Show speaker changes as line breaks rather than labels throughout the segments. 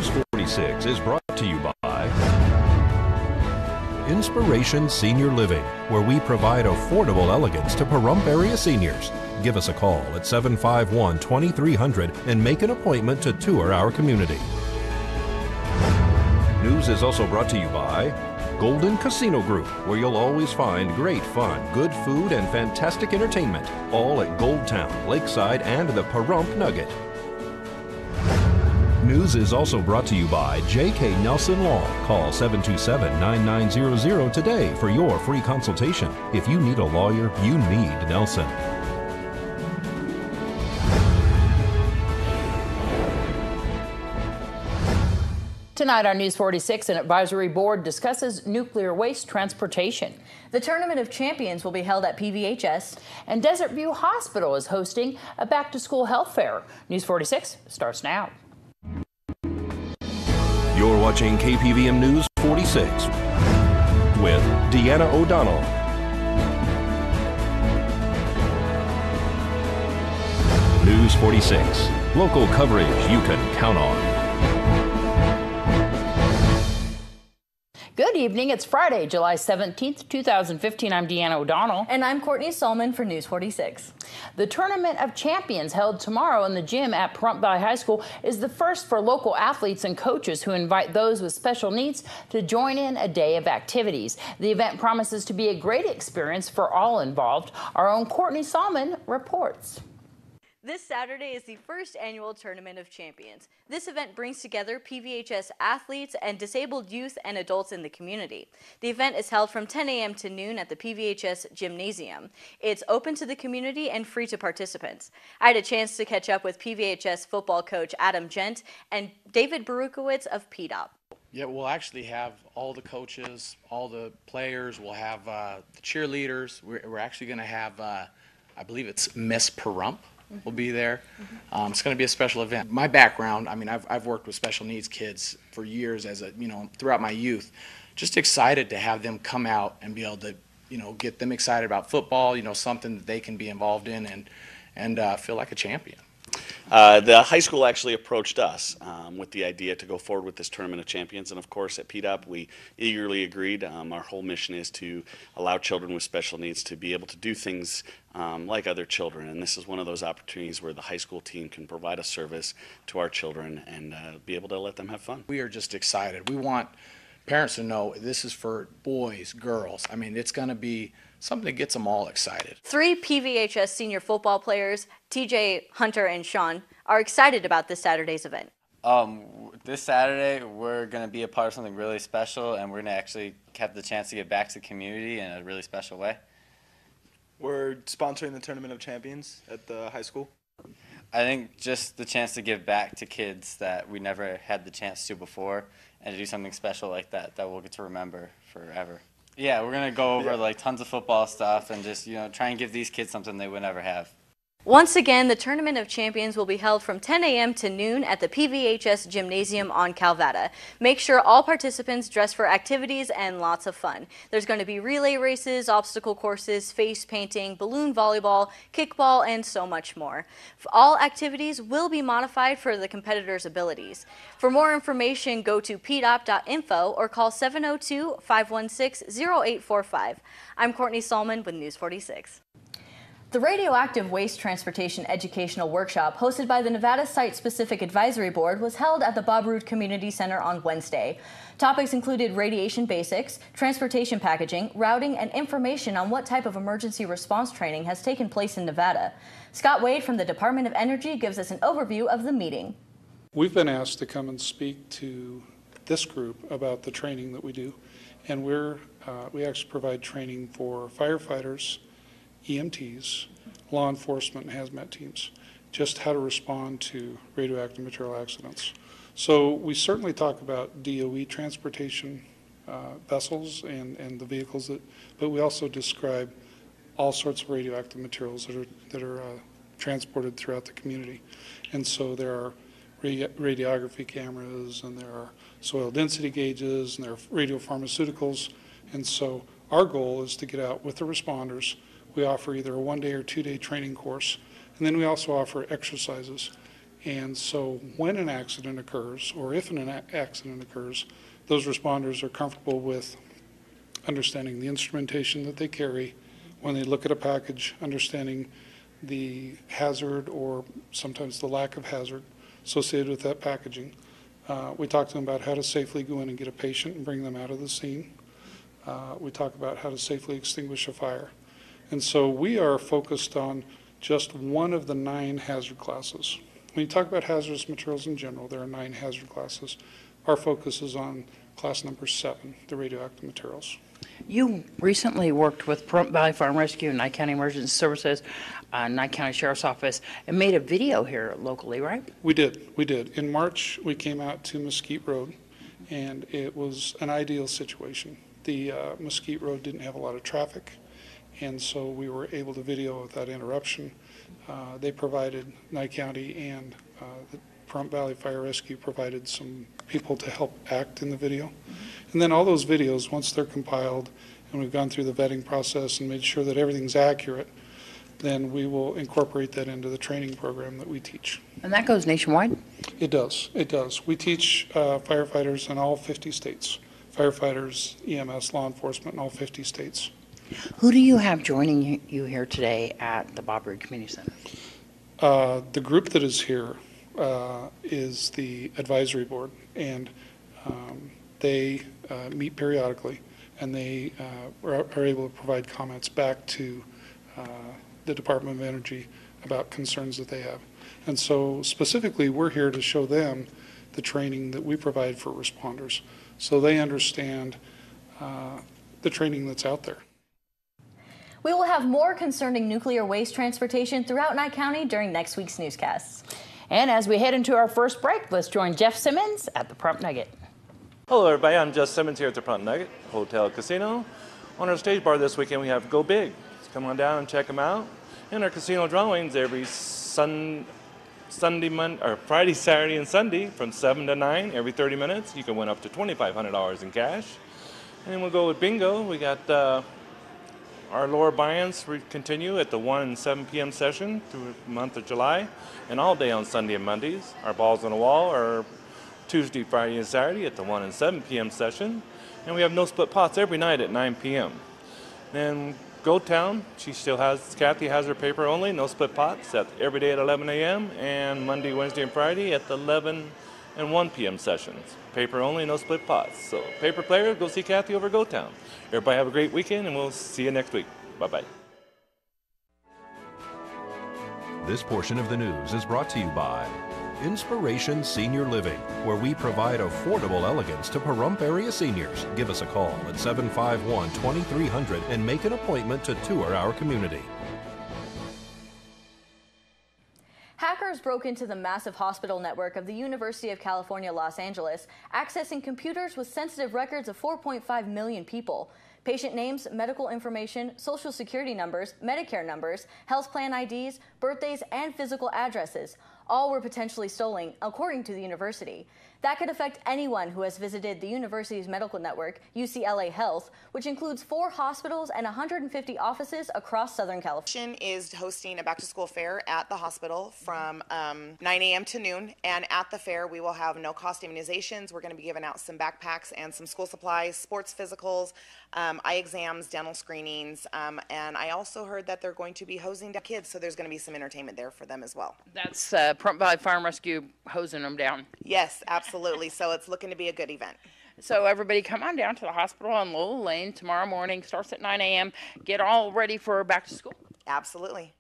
News 46 is brought to you by Inspiration Senior Living, where we provide affordable elegance to Pahrump area seniors. Give us a call at 751-2300 and make an appointment to tour our community. News is also brought to you by Golden Casino Group, where you'll always find great fun, good food, and fantastic entertainment, all at Gold Town, Lakeside, and the Pahrump Nugget. News is also brought to you by J.K. Nelson Law. Call 727-9900 today for your free consultation. If you need a lawyer, you need Nelson.
Tonight on News 46, an advisory board discusses nuclear waste transportation.
The Tournament of Champions will be held at PVHS.
And Desert View Hospital is hosting a back-to-school health fair. News 46 starts now.
You're watching KPVM News 46 with Deanna O'Donnell. News 46, local coverage you can count on.
Good evening. It's Friday, July 17th, 2015. I'm Deanna O'Donnell.
And I'm Courtney Solomon for News 46.
The Tournament of Champions held tomorrow in the gym at Pahrump Valley High School is the first for local athletes and coaches who invite those with special needs to join in a day of activities. The event promises to be a great experience for all involved. Our own Courtney Solomon reports.
This Saturday is the first annual Tournament of Champions. This event brings together PVHS athletes and disabled youth and adults in the community. The event is held from 10 a.m. to noon at the PVHS Gymnasium. It's open to the community and free to participants. I had a chance to catch up with PVHS football coach Adam Gent and David Barukowitz of PDOP.
Yeah, we'll actually have all the coaches, all the players. We'll have the cheerleaders. We're actually going to have, I believe it's Miss Pahrump. Will be there. It's going to be a special event. My background, I mean, I've worked with special needs kids for years throughout my youth. Just excited to have them come out and be able to, get them excited about football, something that they can be involved in and feel like a champion.
The high school actually approached us with the idea to go forward with this Tournament of Champions, and of course at PDOP we eagerly agreed. Our whole mission is to allow children with special needs to be able to do things like other children, and this is one of those opportunities where the high school team can provide a service to our children and be able to let them have fun.
We are just excited. We want parents to know this is for boys, girls. I mean, it's going to be something that gets them all excited. 3
PVHS senior football players, TJ, Hunter, and Sean, are excited about this Saturday's event.
This Saturday, we're going to be a part of something really special, and we're going to actually have the chance to give back to the community in a really special way.
We're sponsoring the Tournament of Champions at the high school.
I think just the chance to give back to kids that we never had the chance to before, and to do something special like that we'll get to remember forever. Yeah, we're going to go over tons of football stuff and just, try and give these kids something they would never have.
Once again, the Tournament of Champions will be held from 10 a.m. to noon at the PVHS Gymnasium on Calvada. Make sure all participants dress for activities and lots of fun. There's going to be relay races, obstacle courses, face painting, balloon volleyball, kickball, and so much more. All activities will be modified for the competitors' abilities. For more information, go to pdop.info or call 702-516-0845. I'm Courtney Solomon with News 46. The Radioactive Waste Transportation Educational Workshop, hosted by the Nevada Site-Specific Advisory Board, was held at the Bob Roode Community Center on Wednesday. Topics included radiation basics, transportation packaging, routing, and information on what type of emergency response training has taken place in Nevada. Scott Wade from the Department of Energy gives us an overview of the meeting.
We've been asked to come and speak to this group about the training that we do, and we actually provide training for firefighters, EMTs, law enforcement, and hazmat teams, just how to respond to radioactive material accidents. So we certainly talk about DOE transportation vessels and the vehicles, but we also describe all sorts of radioactive materials that are transported throughout the community. And so there are radiography cameras, and there are soil density gauges, and there are radiopharmaceuticals. And so our goal is to get out with the responders. We offer either a 1-day or 2-day training course, and then we also offer exercises. And so when an accident occurs, or if an accident occurs, those responders are comfortable with understanding the instrumentation that they carry when they look at a package, understanding the hazard or sometimes the lack of hazard associated with that packaging. We talk to them about how to safely go in and get a patient and bring them out of the scene. We talk about how to safely extinguish a fire. And so we are focused on just one of the 9 hazard classes. When you talk about hazardous materials in general, there are 9 hazard classes. Our focus is on class number 7, the radioactive materials.
You recently worked with Pahrump Valley Fire and Rescue, Nye County Emergency Services, Nye County Sheriff's Office, and made a video here locally, right?
We did. In March, we came out to Mesquite Road, and it was an ideal situation. The Mesquite Road didn't have a lot of traffic, and so we were able to video without interruption. They provided, Nye County and the Pahrump Valley Fire Rescue provided some people to help act in the video. And then all those videos, once they're compiled and we've gone through the vetting process and made sure that everything's accurate, then we will incorporate that into the training program that we teach.
And that goes nationwide?
It does. We teach firefighters in all 50 states, firefighters, EMS, law enforcement in all 50 states.
Who do you have joining you here today at the Bob Roode Community Center?
The group that is here is the advisory board, and they meet periodically, and they are able to provide comments back to the Department of Energy about concerns that they have. And so specifically, we're here to show them the training that we provide for responders, so they understand the training that's out there.
We will have more concerning nuclear waste transportation throughout Nye County during next week's newscasts.
And as we head into our first break, let's join Jeff Simmons at the Pahrump Nugget.
Hello everybody, I'm Jeff Simmons here at the Pahrump Nugget Hotel Casino. On our stage bar this weekend we have Go Big. So come on down and check them out. And our casino drawings every Friday, Saturday, and Sunday from 7 to 9 every 30 minutes. You can win up to $2,500 in cash. And then we'll go with bingo. We got our lower buy-ins continue at the 1 and 7 p.m. session through the month of July and all day on Sunday and Mondays. Our balls on the wall are Tuesday, Friday, and Saturday at the 1 and 7 p.m. session. And we have no split pots every night at 9 p.m. Then Gold Town, Kathy has her paper only, no split pots, every day at 11 a.m. and Monday, Wednesday, and Friday at the 11 and 1 p.m. sessions. Paper only, no split pots. So paper player, go see Kathy over Gold Town. Everybody have a great weekend, and we'll see you next week. Bye-bye.
This portion of the news is brought to you by Inspiration Senior Living, where we provide affordable elegance to Pahrump area seniors. Give us a call at 751-2300 and make an appointment to tour our community.
Hackers broke into the massive hospital network of the University of California, Los Angeles, accessing computers with sensitive records of 4.5 million people. Patient names, medical information, social security numbers, Medicare numbers, health plan IDs, birthdays, and physical addresses. All were potentially stolen, according to the university. That could affect anyone who has visited the university's medical network, UCLA Health, which includes 4 hospitals and 150 offices across Southern California.
Is hosting a back-to-school fair at the hospital from 9 a.m. to noon, and at the fair we will have no-cost immunizations. We're going to be giving out some backpacks and some school supplies, sports physicals, eye exams, dental screenings, and I also heard that they're going to be hosing down kids, so there's going to be some entertainment there for them as well.
That's Pahrump Valley Fire and Rescue hosing them down.
Yes, absolutely. So it's looking to be a good event.
So everybody come on down to the hospital on Lowell Lane tomorrow morning. Starts at 9 a.m. Get all ready for back to school.
Absolutely.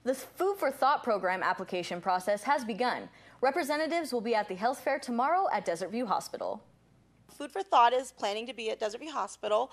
The Food for Thought program application process has begun. Representatives will be at the health fair tomorrow at Desert View Hospital.
Food for Thought is planning to be at Desert View Hospital.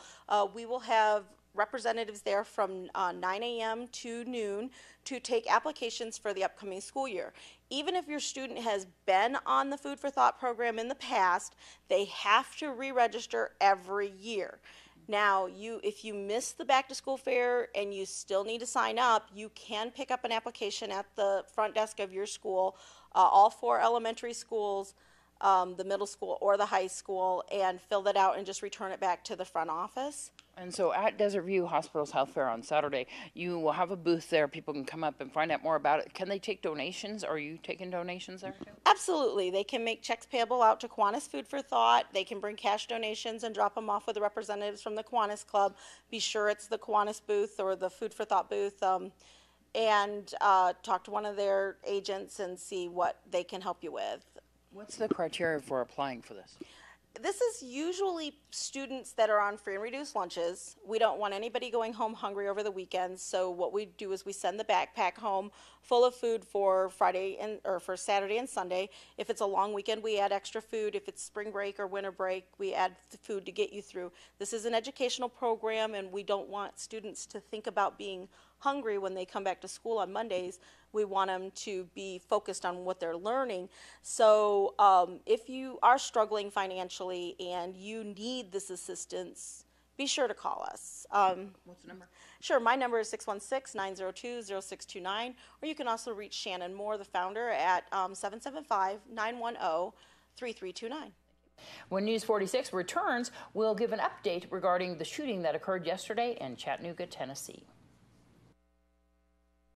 We will have representatives there from 9 a.m. to noon to take applications for the upcoming school year. Even if your student has been on the Food for Thought program in the past, they have to re-register every year. Now, if you miss the back to school fair and you still need to sign up, you can pick up an application at the front desk of your school, all 4 elementary schools, the middle school or the high school, and fill that out and just return it back to the front office.
And so at Desert View Hospital's Health Fair on Saturday, you will have a booth there. People can come up and find out more about it. Can they take donations? Are you taking donations there too?
Absolutely. They can make checks payable out to Kiwanis Food for Thought. They can bring cash donations and drop them off with the representatives from the Kiwanis Club. Be sure it's the Kiwanis booth or the Food for Thought booth, and talk to one of their agents and see what they can help you with.
What's the criteria for applying for this?
This is usually students that are on free and reduced lunches. We don't want anybody going home hungry over the weekends, so what we do is we send the backpack home full of food for for Saturday and Sunday. If it's a long weekend, we add extra food. If it's spring break or winter break, we add the food to get you through. This is an educational program, and we don't want students to think about being hungry when they come back to school on Mondays. We want them to be focused on what they're learning. So if you are struggling financially and you need this assistance, be sure to call us.
What's the number?
Sure, my number is 616-902-0629, or you can also reach Shannon Moore, the founder, at 775-910-3329.
When News 46 returns, we'll give an update regarding the shooting that occurred yesterday in Chattanooga, Tennessee.